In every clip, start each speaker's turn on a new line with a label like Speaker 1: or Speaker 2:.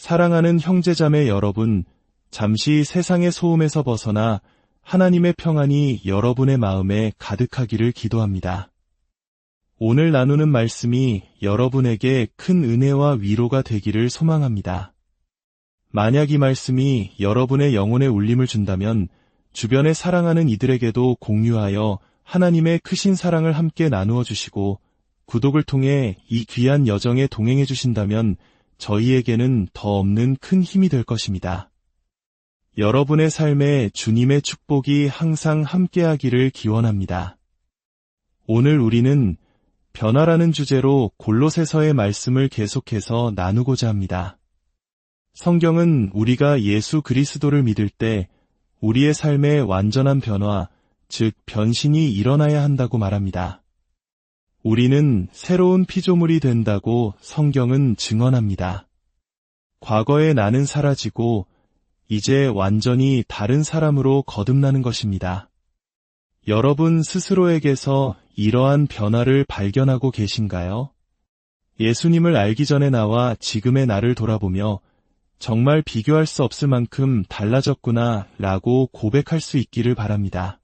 Speaker 1: 사랑하는 형제자매 여러분, 잠시 세상의 소음에서 벗어나 하나님의 평안이 여러분의 마음에 가득하기를 기도합니다. 오늘 나누는 말씀이 여러분에게 큰 은혜와 위로가 되기를 소망합니다. 만약 이 말씀이 여러분의 영혼에 울림을 준다면 주변에 사랑하는 이들에게도 공유하여 하나님의 크신 사랑을 함께 나누어 주시고 구독을 통해 이 귀한 여정에 동행해 주신다면 저희에게는 더 없는 큰 힘이 될 것입니다. 여러분의 삶에 주님의 축복이 항상 함께하기를 기원합니다. 오늘 우리는 변화라는 주제로 골로새서의 말씀을 계속해서 나누고자 합니다. 성경은 우리가 예수 그리스도를 믿을 때 우리의 삶에 완전한 변화, 즉 변신이 일어나야 한다고 말합니다. 우리는 새로운 피조물이 된다고 성경은 증언합니다. 과거의 나는 사라지고 이제 완전히 다른 사람으로 거듭나는 것입니다. 여러분 스스로에게서 이러한 변화를 발견하고 계신가요? 예수님을 알기 전의 나와 지금의 나를 돌아보며 정말 비교할 수 없을 만큼 달라졌구나 라고 고백할 수 있기를 바랍니다.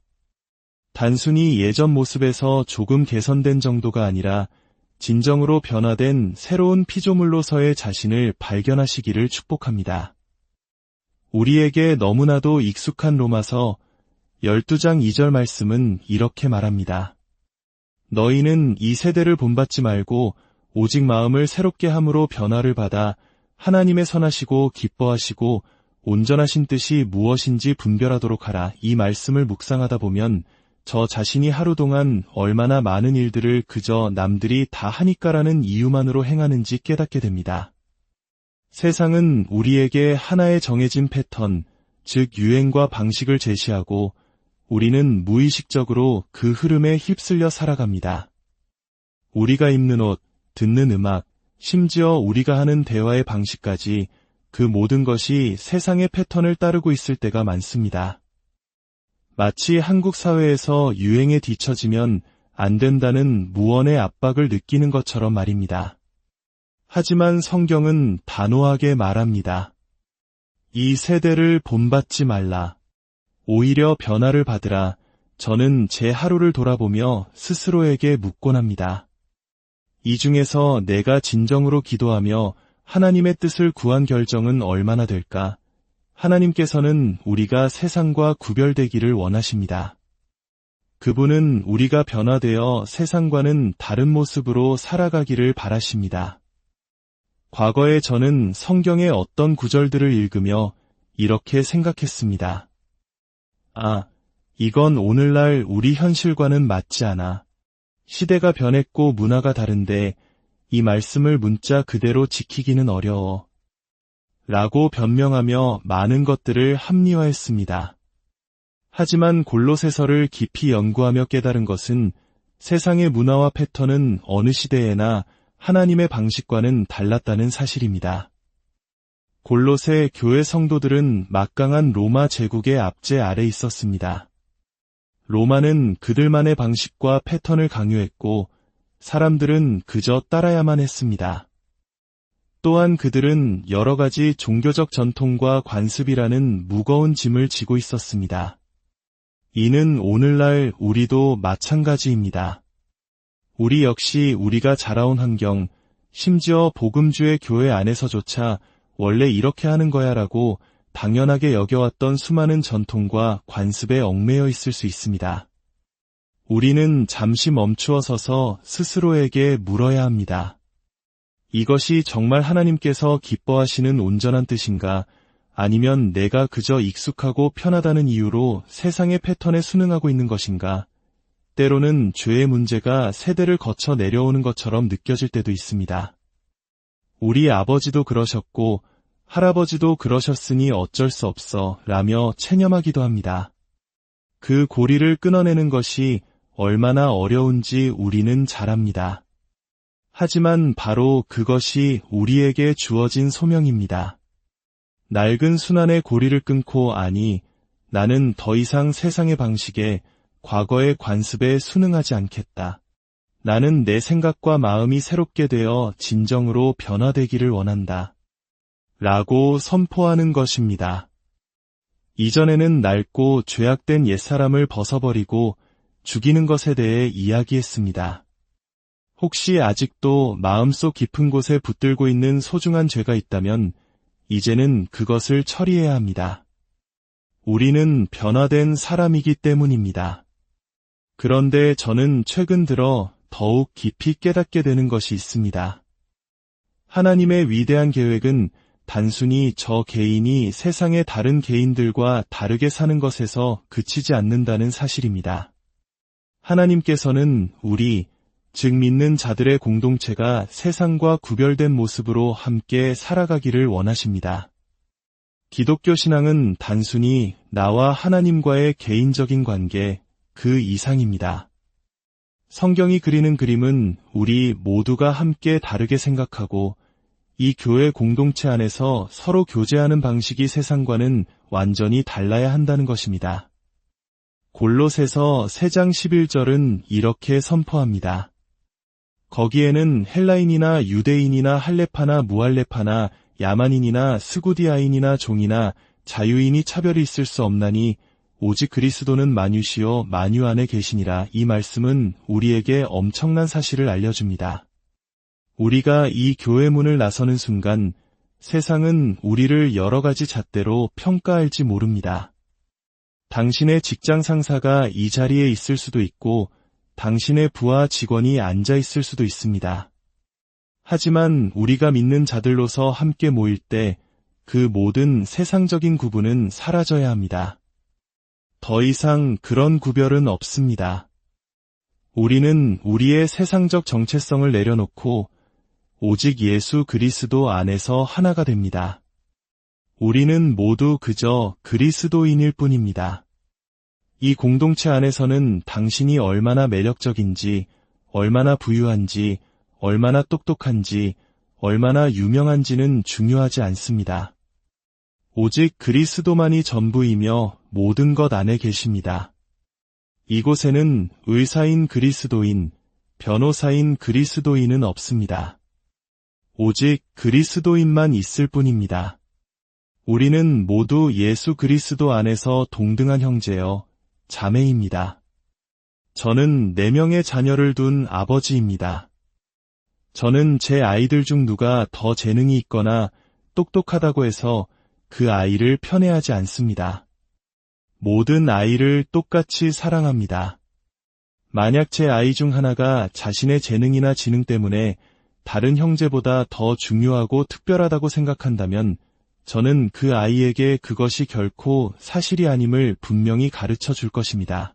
Speaker 1: 단순히 예전 모습에서 조금 개선된 정도가 아니라 진정으로 변화된 새로운 피조물로서의 자신을 발견하시기를 축복합니다. 우리에게 너무나도 익숙한 로마서 12장 2절 말씀은 이렇게 말합니다. 너희는 이 세대를 본받지 말고 오직 마음을 새롭게 함으로 변화를 받아 하나님의 선하시고 기뻐하시고 온전하신 뜻이 무엇인지 분별하도록 하라. 이 말씀을 묵상하다 보면 저 자신이 하루 동안 얼마나 많은 일들을 그저 남들이 다 하니까라는 이유만으로 행하는지 깨닫게 됩니다. 세상은 우리에게 하나의 정해진 패턴, 즉 유행과 방식을 제시하고 우리는 무의식적으로 그 흐름에 휩쓸려 살아갑니다. 우리가 입는 옷, 듣는 음악, 심지어 우리가 하는 대화의 방식까지 그 모든 것이 세상의 패턴을 따르고 있을 때가 많습니다. 마치 한국 사회에서 유행에 뒤처지면 안 된다는 무언의 압박을 느끼는 것처럼 말입니다. 하지만 성경은 단호하게 말합니다. 이 세대를 본받지 말라. 오히려 변화를 받으라. 저는 제 하루를 돌아보며 스스로에게 묻곤 합니다. 이 중에서 내가 진정으로 기도하며 하나님의 뜻을 구한 결정은 얼마나 될까? 하나님께서는 우리가 세상과 구별되기를 원하십니다. 그분은 우리가 변화되어 세상과는 다른 모습으로 살아가기를 바라십니다. 과거에 저는 성경의 어떤 구절들을 읽으며 이렇게 생각했습니다. 아, 이건 오늘날 우리 현실과는 맞지 않아. 시대가 변했고 문화가 다른데 이 말씀을 문자 그대로 지키기는 어려워. 라고 변명하며 많은 것들을 합리화했습니다. 하지만 골로새서를 깊이 연구하며 깨달은 것은 세상의 문화와 패턴은 어느 시대에나 하나님의 방식과는 달랐다는 사실입니다. 골로새 교회 성도들은 막강한 로마 제국의 압제 아래 있었습니다. 로마는 그들만의 방식과 패턴을 강요했고 사람들은 그저 따라야만 했습니다. 또한 그들은 여러 가지 종교적 전통과 관습이라는 무거운 짐을 지고 있었습니다. 이는 오늘날 우리도 마찬가지입니다. 우리 역시 우리가 자라온 환경, 심지어 복음주의 교회 안에서조차 원래 이렇게 하는 거야라고 당연하게 여겨왔던 수많은 전통과 관습에 얽매여 있을 수 있습니다. 우리는 잠시 멈추어 서서 스스로에게 물어야 합니다. 이것이 정말 하나님께서 기뻐하시는 온전한 뜻인가? 아니면 내가 그저 익숙하고 편하다는 이유로 세상의 패턴에 순응하고 있는 것인가? 때로는 죄의 문제가 세대를 거쳐 내려오는 것처럼 느껴질 때도 있습니다. 우리 아버지도 그러셨고 할아버지도 그러셨으니 어쩔 수 없어 라며 체념하기도 합니다. 그 고리를 끊어내는 것이 얼마나 어려운지 우리는 잘 압니다. 하지만 바로 그것이 우리에게 주어진 소명입니다. 낡은 순환의 고리를 끊고 아니, 나는 더 이상 세상의 방식에 과거의 관습에 순응하지 않겠다. 나는 내 생각과 마음이 새롭게 되어 진정으로 변화되기를 원한다. 라고 선포하는 것입니다. 이전에는 낡고 죄악된 옛사람을 벗어버리고 죽이는 것에 대해 이야기했습니다. 혹시 아직도 마음속 깊은 곳에 붙들고 있는 소중한 죄가 있다면 이제는 그것을 처리해야 합니다. 우리는 변화된 사람이기 때문입니다. 그런데 저는 최근 들어 더욱 깊이 깨닫게 되는 것이 있습니다. 하나님의 위대한 계획은 단순히 저 개인이 세상의 다른 개인들과 다르게 사는 것에서 그치지 않는다는 사실입니다. 하나님께서는 우리, 즉 믿는 자들의 공동체가 세상과 구별된 모습으로 함께 살아가기를 원하십니다. 기독교 신앙은 단순히 나와 하나님과의 개인적인 관계, 그 이상입니다. 성경이 그리는 그림은 우리 모두가 함께 다르게 생각하고 이 교회 공동체 안에서 서로 교제하는 방식이 세상과는 완전히 달라야 한다는 것입니다. 골로새서 3장 11절은 이렇게 선포합니다. 거기에는 헬라인이나 유대인이나 할레파나 무할레파나 야만인이나 스구디아인이나 종이나 자유인이 차별이 있을 수 없나니 오직 그리스도는 만유시요 만유 안에 계시니라. 이 말씀은 우리에게 엄청난 사실을 알려줍니다. 우리가 이 교회 문을 나서는 순간 세상은 우리를 여러 가지 잣대로 평가할지 모릅니다. 당신의 직장 상사가 이 자리에 있을 수도 있고 당신의 부하 직원이 앉아 있을 수도 있습니다. 하지만 우리가 믿는 자들로서 함께 모일 때 그 모든 세상적인 구분은 사라져야 합니다. 더 이상 그런 구별은 없습니다. 우리는 우리의 세상적 정체성을 내려놓고 오직 예수 그리스도 안에서 하나가 됩니다. 우리는 모두 그저 그리스도인일 뿐입니다. 이 공동체 안에서는 당신이 얼마나 매력적인지, 얼마나 부유한지, 얼마나 똑똑한지, 얼마나 유명한지는 중요하지 않습니다. 오직 그리스도만이 전부이며 모든 것 안에 계십니다. 이곳에는 의사인 그리스도인, 변호사인 그리스도인은 없습니다. 오직 그리스도인만 있을 뿐입니다. 우리는 모두 예수 그리스도 안에서 동등한 형제여, 자매입니다. 저는 4명의 자녀를 둔 아버지입니다. 저는 제 아이들 중 누가 더 재능이 있거나 똑똑하다고 해서 그 아이를 편애하지 않습니다. 모든 아이를 똑같이 사랑합니다. 만약 제 아이 중 하나가 자신의 재능이나 지능 때문에 다른 형제보다 더 중요하고 특별하다고 생각한다면 저는 그 아이에게 그것이 결코 사실이 아님을 분명히 가르쳐 줄 것입니다.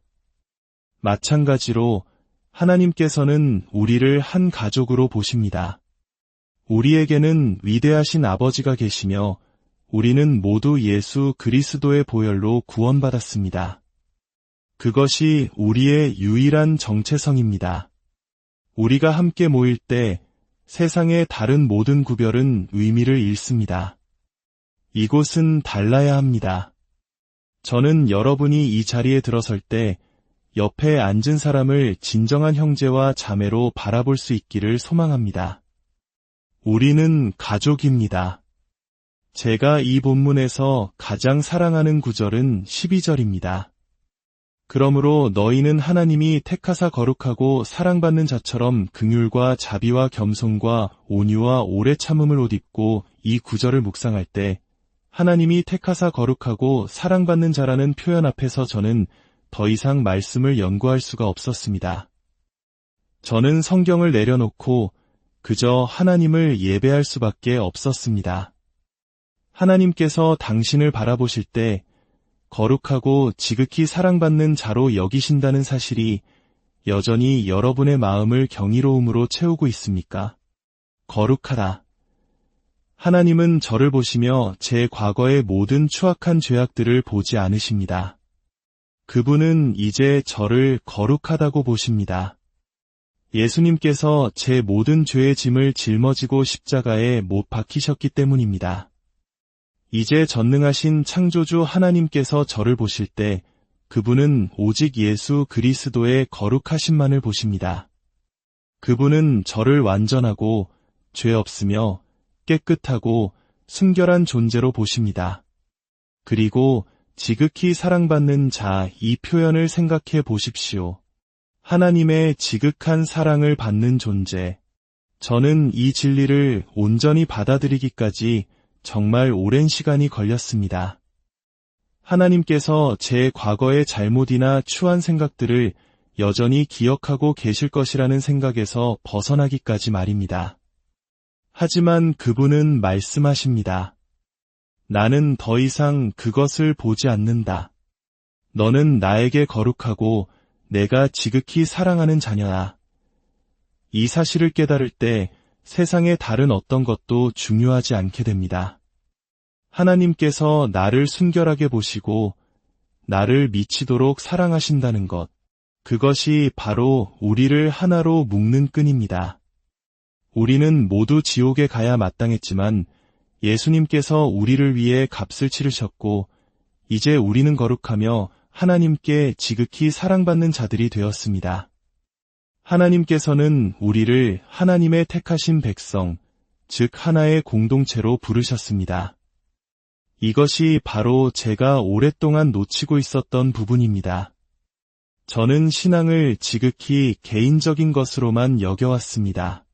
Speaker 1: 마찬가지로 하나님께서는 우리를 한 가족으로 보십니다. 우리에게는 위대하신 아버지가 계시며 우리는 모두 예수 그리스도의 보혈로 구원받았습니다. 그것이 우리의 유일한 정체성입니다. 우리가 함께 모일 때 세상의 다른 모든 구별은 의미를 잃습니다. 이곳은 달라야 합니다. 저는 여러분이 이 자리에 들어설 때 옆에 앉은 사람을 진정한 형제와 자매로 바라볼 수 있기를 소망합니다. 우리는 가족입니다. 제가 이 본문에서 가장 사랑하는 구절은 12절입니다. 그러므로 너희는 하나님이 택하사 거룩하고 사랑받는 자처럼 긍휼과 자비와 겸손과 온유와 오래 참음을 옷 입고 이 구절을 묵상할 때 하나님이 택하사 거룩하고 사랑받는 자라는 표현 앞에서 저는 더 이상 말씀을 연구할 수가 없었습니다. 저는 성경을 내려놓고 그저 하나님을 예배할 수밖에 없었습니다. 하나님께서 당신을 바라보실 때 거룩하고 지극히 사랑받는 자로 여기신다는 사실이 여전히 여러분의 마음을 경이로움으로 채우고 있습니까? 거룩하다. 하나님은 저를 보시며 제 과거의 모든 추악한 죄악들을 보지 않으십니다. 그분은 이제 저를 거룩하다고 보십니다. 예수님께서 제 모든 죄의 짐을 짊어지고 십자가에 못 박히셨기 때문입니다. 이제 전능하신 창조주 하나님께서 저를 보실 때 그분은 오직 예수 그리스도의 거룩하심만을 보십니다. 그분은 저를 완전하고 죄 없으며 깨끗하고 순결한 존재로 보십니다. 그리고 지극히 사랑받는 자 이 표현을 생각해 보십시오. 하나님의 지극한 사랑을 받는 존재. 저는 이 진리를 온전히 받아들이기까지 정말 오랜 시간이 걸렸습니다. 하나님께서 제 과거의 잘못이나 추한 생각들을 여전히 기억하고 계실 것이라는 생각에서 벗어나기까지 말입니다. 하지만 그분은 말씀하십니다. 나는 더 이상 그것을 보지 않는다. 너는 나에게 거룩하고 내가 지극히 사랑하는 자녀야. 이 사실을 깨달을 때 세상의 다른 어떤 것도 중요하지 않게 됩니다. 하나님께서 나를 순결하게 보시고 나를 미치도록 사랑하신다는 것, 그것이 바로 우리를 하나로 묶는 끈입니다. 우리는 모두 지옥에 가야 마땅했지만 예수님께서 우리를 위해 값을 치르셨고 이제 우리는 거룩하며 하나님께 지극히 사랑받는 자들이 되었습니다. 하나님께서는 우리를 하나님의 택하신 백성, 즉 하나의 공동체로 부르셨습니다. 이것이 바로 제가 오랫동안 놓치고 있었던 부분입니다. 저는 신앙을 지극히 개인적인 것으로만 여겨왔습니다.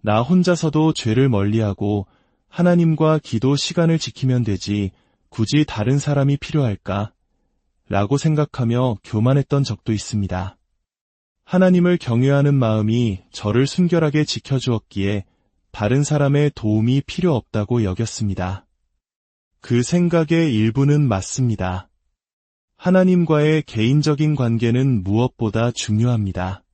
Speaker 1: 나 혼자서도 죄를 멀리하고 하나님과 기도 시간을 지키면 되지 굳이 다른 사람이 필요할까? 라고 생각하며 교만했던 적도 있습니다. 하나님을 경외하는 마음이 저를 순결하게 지켜주었기에 다른 사람의 도움이 필요 없다고 여겼습니다. 그 생각의 일부는 맞습니다. 하나님과의 개인적인 관계는 무엇보다 중요합니다.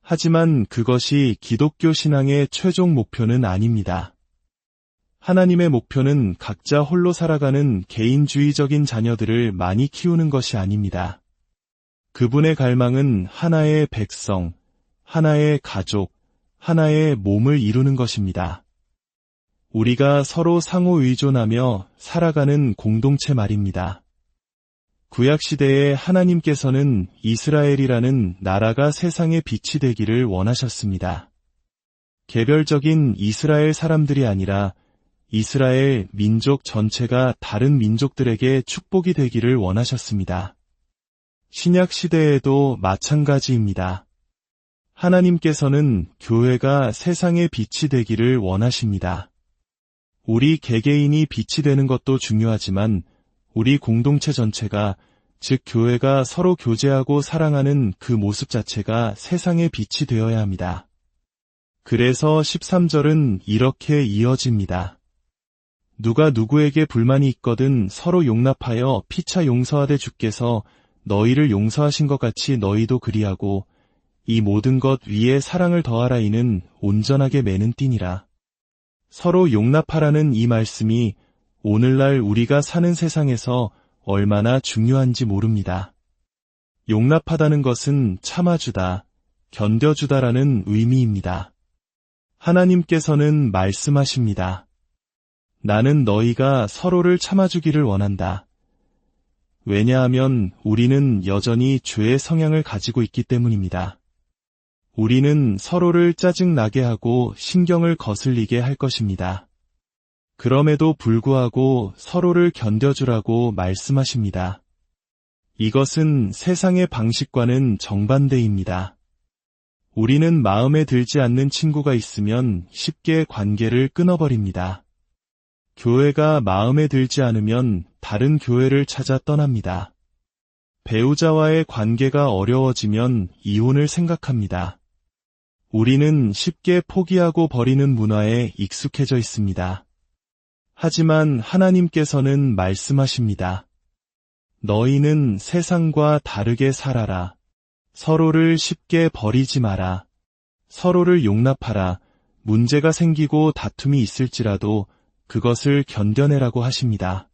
Speaker 1: 하지만 그것이 기독교 신앙의 최종 목표는 아닙니다. 하나님의 목표는 각자 홀로 살아가는 개인주의적인 자녀들을 많이 키우는 것이 아닙니다. 그분의 갈망은 하나의 백성, 하나의 가족, 하나의 몸을 이루는 것입니다. 우리가 서로 상호 의존하며 살아가는 공동체 말입니다. 구약시대에 하나님께서는 이스라엘이라는 나라가 세상의 빛이 되기를 원하셨습니다. 개별적인 이스라엘 사람들이 아니라 이스라엘 민족 전체가 다른 민족들에게 축복이 되기를 원하셨습니다. 신약 시대에도 마찬가지입니다. 하나님께서는 교회가 세상의 빛이 되기를 원하십니다. 우리 개개인이 빛이 되는 것도 중요하지만 우리 공동체 전체가, 즉 교회가 서로 교제하고 사랑하는 그 모습 자체가 세상의 빛이 되어야 합니다. 그래서 13절은 이렇게 이어집니다. 누가 누구에게 불만이 있거든 서로 용납하여 피차 용서하되 주께서 너희를 용서하신 것 같이 너희도 그리하고 이 모든 것 위에 사랑을 더하라. 이는 온전하게 매는 띠니라. 서로 용납하라는 이 말씀이 오늘날 우리가 사는 세상에서 얼마나 중요한지 모릅니다. 용납하다는 것은 참아주다, 견뎌주다라는 의미입니다. 하나님께서는 말씀하십니다. 나는 너희가 서로를 참아주기를 원한다. 왜냐하면 우리는 여전히 죄의 성향을 가지고 있기 때문입니다. 우리는 서로를 짜증나게 하고 신경을 거슬리게 할 것입니다. 그럼에도 불구하고 서로를 견뎌주라고 말씀하십니다. 이것은 세상의 방식과는 정반대입니다. 우리는 마음에 들지 않는 친구가 있으면 쉽게 관계를 끊어버립니다. 교회가 마음에 들지 않으면 다른 교회를 찾아 떠납니다. 배우자와의 관계가 어려워지면 이혼을 생각합니다. 우리는 쉽게 포기하고 버리는 문화에 익숙해져 있습니다. 하지만 하나님께서는 말씀하십니다. 너희는 세상과 다르게 살아라. 서로를 쉽게 버리지 마라. 서로를 용납하라. 문제가 생기고 다툼이 있을지라도 그것을 견뎌내라고 하십니다.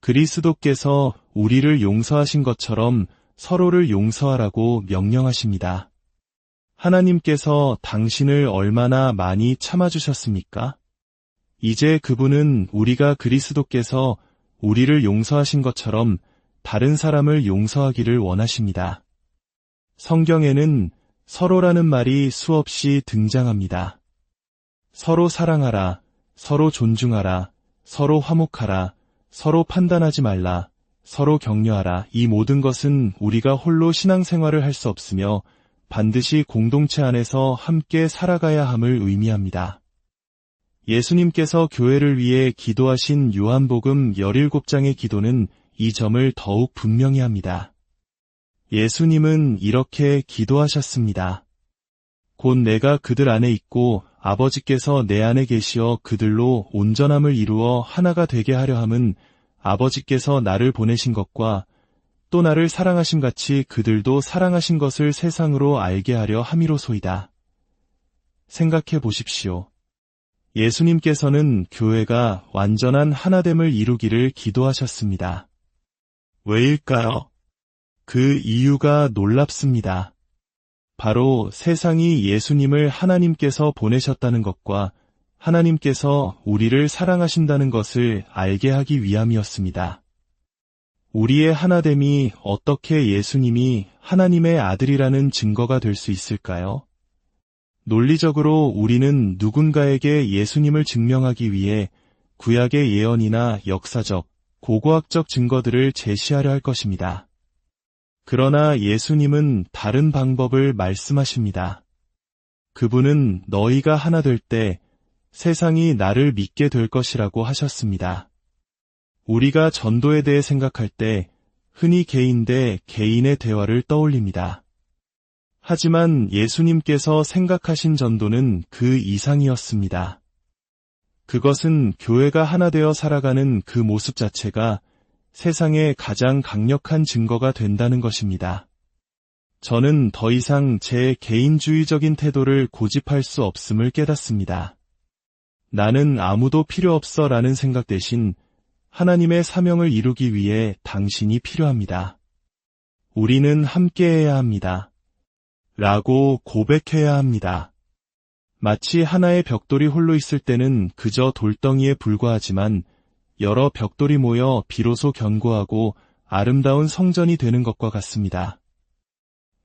Speaker 1: 그리스도께서 우리를 용서하신 것처럼 서로를 용서하라고 명령하십니다. 하나님께서 당신을 얼마나 많이 참아주셨습니까? 이제 그분은 우리가 그리스도께서 우리를 용서하신 것처럼 다른 사람을 용서하기를 원하십니다. 성경에는 서로라는 말이 수없이 등장합니다. 서로 사랑하라, 서로 존중하라, 서로 화목하라, 서로 판단하지 말라, 서로 격려하라. 이 모든 것은 우리가 홀로 신앙생활을 할 수 없으며 반드시 공동체 안에서 함께 살아가야 함을 의미합니다. 예수님께서 교회를 위해 기도하신 요한복음 17장의 기도는 이 점을 더욱 분명히 합니다. 예수님은 이렇게 기도하셨습니다. 곧 내가 그들 안에 있고 아버지께서 내 안에 계시어 그들로 온전함을 이루어 하나가 되게 하려 함은 아버지께서 나를 보내신 것과 또 나를 사랑하심 같이 그들도 사랑하신 것을 세상으로 알게 하려 함이로소이다. 생각해 보십시오. 예수님께서는 교회가 완전한 하나됨을 이루기를 기도하셨습니다. 왜일까요? 그 이유가 놀랍습니다. 바로 세상이 예수님을 하나님께서 보내셨다는 것과 하나님께서 우리를 사랑하신다는 것을 알게 하기 위함이었습니다. 우리의 하나됨이 어떻게 예수님이 하나님의 아들이라는 증거가 될 수 있을까요? 논리적으로 우리는 누군가에게 예수님을 증명하기 위해 구약의 예언이나 역사적, 고고학적 증거들을 제시하려 할 것입니다. 그러나 예수님은 다른 방법을 말씀하십니다. 그분은 너희가 하나 될 때 세상이 나를 믿게 될 것이라고 하셨습니다. 우리가 전도에 대해 생각할 때 흔히 개인 대 개인의 대화를 떠올립니다. 하지만 예수님께서 생각하신 전도는 그 이상이었습니다. 그것은 교회가 하나 되어 살아가는 그 모습 자체가 세상의 가장 강력한 증거가 된다는 것입니다. 저는 더 이상 제 개인주의적인 태도를 고집할 수 없음을 깨닫습니다. 나는 아무도 필요 없어 라는 생각 대신 하나님의 사명을 이루기 위해 당신이 필요합니다. 우리는 함께해야 합니다. 라고 고백해야 합니다. 마치 하나의 벽돌이 홀로 있을 때는 그저 돌덩이에 불과하지만 여러 벽돌이 모여 비로소 견고하고 아름다운 성전이 되는 것과 같습니다.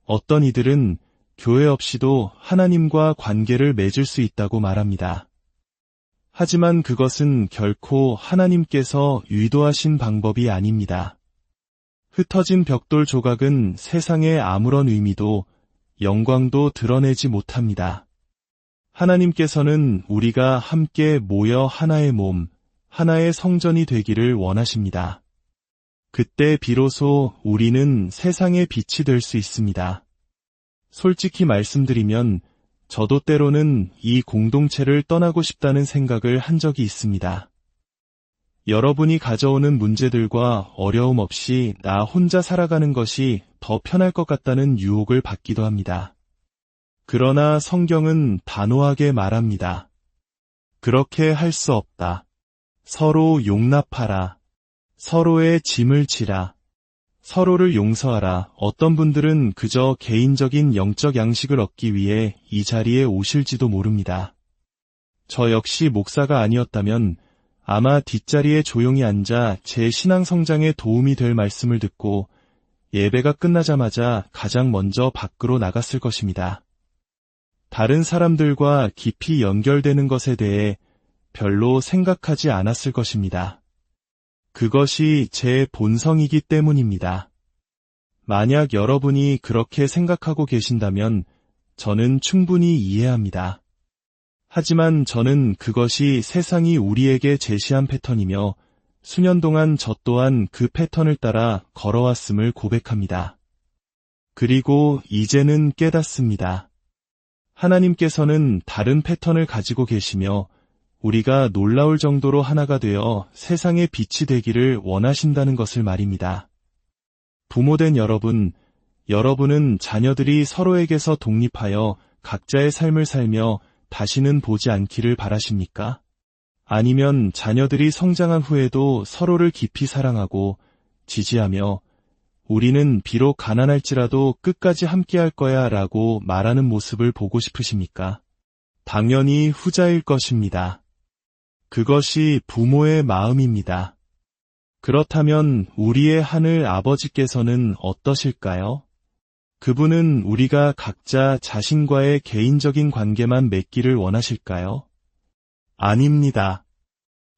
Speaker 1: 어떤 이들은 교회 없이도 하나님과 관계를 맺을 수 있다고 말합니다. 하지만 그것은 결코 하나님께서 의도하신 방법이 아닙니다. 흩어진 벽돌 조각은 세상에 아무런 의미도 영광도 드러내지 못합니다. 하나님께서는 우리가 함께 모여 하나의 몸, 하나의 성전이 되기를 원하십니다. 그때 비로소 우리는 세상의 빛이 될 수 있습니다. 솔직히 말씀드리면 저도 때로는 이 공동체를 떠나고 싶다는 생각을 한 적이 있습니다. 여러분이 가져오는 문제들과 어려움 없이 나 혼자 살아가는 것이 더 편할 것 같다는 유혹을 받기도 합니다. 그러나 성경은 단호하게 말합니다. 그렇게 할 수 없다. 서로 용납하라. 서로의 짐을 지라. 서로를 용서하라. 어떤 분들은 그저 개인적인 영적 양식을 얻기 위해 이 자리에 오실지도 모릅니다. 저 역시 목사가 아니었다면 아마 뒷자리에 조용히 앉아 제 신앙 성장에 도움이 될 말씀을 듣고 예배가 끝나자마자 가장 먼저 밖으로 나갔을 것입니다. 다른 사람들과 깊이 연결되는 것에 대해 별로 생각하지 않았을 것입니다. 그것이 제 본성이기 때문입니다. 만약 여러분이 그렇게 생각하고 계신다면 저는 충분히 이해합니다. 하지만 저는 그것이 세상이 우리에게 제시한 패턴이며 수년 동안 저 또한 그 패턴을 따라 걸어왔음을 고백합니다. 그리고 이제는 깨닫습니다. 하나님께서는 다른 패턴을 가지고 계시며 우리가 놀라울 정도로 하나가 되어 세상의 빛이 되기를 원하신다는 것을 말입니다. 부모된 여러분은 자녀들이 서로에게서 독립하여 각자의 삶을 살며 다시는 보지 않기를 바라십니까? 아니면 자녀들이 성장한 후에도 서로를 깊이 사랑하고 지지하며 우리는 비록 가난할지라도 끝까지 함께할 거야 라고 말하는 모습을 보고 싶으십니까? 당연히 후자일 것입니다. 그것이 부모의 마음입니다. 그렇다면 우리의 하늘 아버지께서는 어떠실까요? 그분은 우리가 각자 자신과의 개인적인 관계만 맺기를 원하실까요? 아닙니다.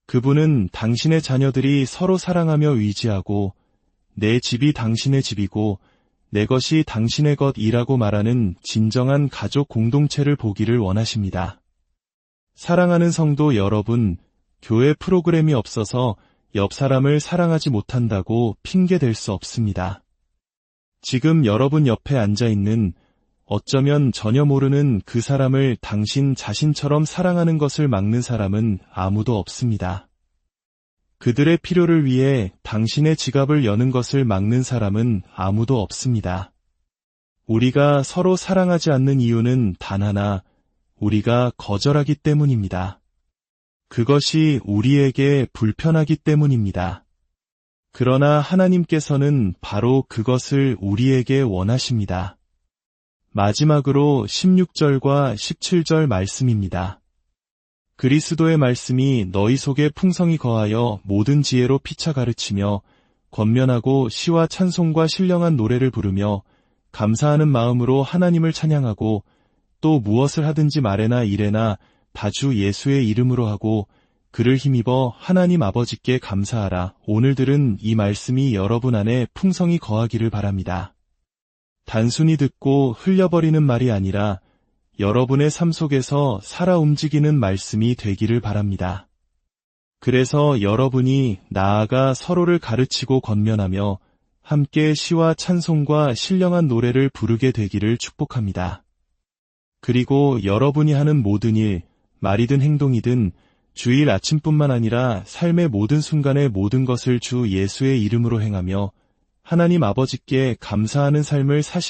Speaker 1: 그분은 당신의 자녀들이 서로 사랑하며 의지하고 내 집이 당신의 집이고 내 것이 당신의 것이라고 말하는 진정한 가족 공동체를 보기를 원하십니다. 사랑하는 성도 여러분, 교회 프로그램이 없어서 옆 사람을 사랑하지 못한다고 핑계댈 수 없습니다. 지금 여러분 옆에 앉아있는 어쩌면 전혀 모르는 그 사람을 당신 자신처럼 사랑하는 것을 막는 사람은 아무도 없습니다. 그들의 필요를 위해 당신의 지갑을 여는 것을 막는 사람은 아무도 없습니다. 우리가 서로 사랑하지 않는 이유는 단 하나, 우리가 거절하기 때문입니다. 그것이 우리에게 불편하기 때문입니다. 그러나 하나님께서는 바로 그것을 우리에게 원하십니다. 마지막으로 16절과 17절 말씀입니다. 그리스도의 말씀이 너희 속에 풍성히 거하여 모든 지혜로 피차 가르치며 권면하고 시와 찬송과 신령한 노래를 부르며 감사하는 마음으로 하나님을 찬양하고 또 무엇을 하든지 말에나 이래나 다 주 예수의 이름으로 하고 그를 힘입어 하나님 아버지께 감사하라. 오늘 들은 이 말씀이 여러분 안에 풍성히 거하기를 바랍니다. 단순히 듣고 흘려버리는 말이 아니라 여러분의 삶 속에서 살아 움직이는 말씀이 되기를 바랍니다. 그래서 여러분이 나아가 서로를 가르치고 권면하며 함께 시와 찬송과 신령한 노래를 부르게 되기를 축복합니다. 그리고 여러분이 하는 모든 일, 말이든 행동이든 주일 아침뿐만 아니라 삶의 모든 순간의 모든 것을 주 예수의 이름으로 행하며 하나님 아버지께 감사하는 삶을 사시